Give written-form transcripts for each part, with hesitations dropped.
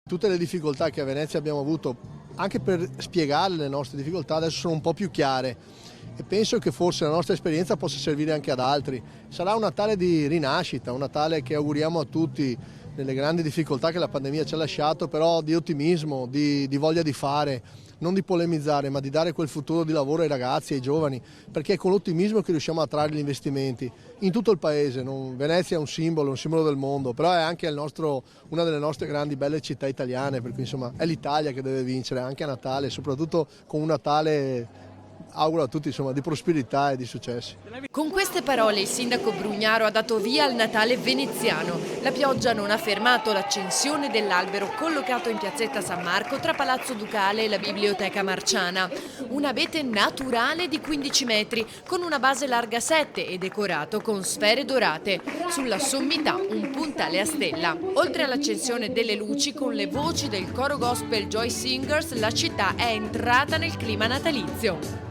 Tutte le difficoltà che a Venezia abbiamo avuto, anche per spiegare le nostre difficoltà, adesso sono un po' più chiare e penso che forse la nostra esperienza possa servire anche ad altri. Sarà un Natale di rinascita, un Natale che auguriamo a tutti nelle grandi difficoltà che la pandemia ci ha lasciato, però di ottimismo, di voglia di fare, non di polemizzare, ma di dare quel futuro di lavoro ai ragazzi, ai giovani, perché è con l'ottimismo che riusciamo a attrarre gli investimenti in tutto il paese. Venezia è un simbolo del mondo, però è anche una delle nostre grandi belle città italiane, per cui insomma è l'Italia che deve vincere anche a Natale, soprattutto con un Natale, auguro a tutti insomma di prosperità e di successi. Con queste parole il sindaco Brugnaro ha dato via al Natale veneziano. La pioggia non ha fermato l'accensione dell'albero collocato in piazzetta San Marco tra Palazzo Ducale e la Biblioteca Marciana. Un abete naturale di 15 metri con una base larga 7 e decorato con sfere dorate. Sulla sommità un puntale a stella. Oltre all'accensione delle luci con le voci del coro gospel Joy Singers, la città è entrata nel clima natalizio.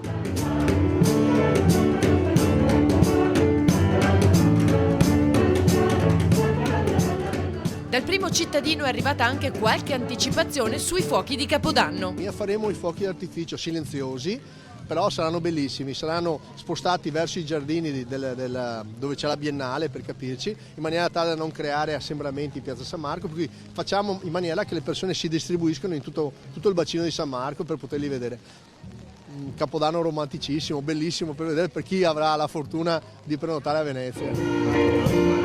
Dal primo cittadino è arrivata anche qualche anticipazione sui fuochi di Capodanno. Faremo i fuochi d'artificio silenziosi, però saranno bellissimi, saranno spostati verso i giardini dove c'è la Biennale, per capirci, in maniera tale da non creare assembramenti in piazza San Marco, per cui facciamo in maniera che le persone si distribuiscano in tutto il bacino di San Marco per poterli vedere. Un Capodanno romanticissimo, bellissimo per vedere per chi avrà la fortuna di prenotare a Venezia.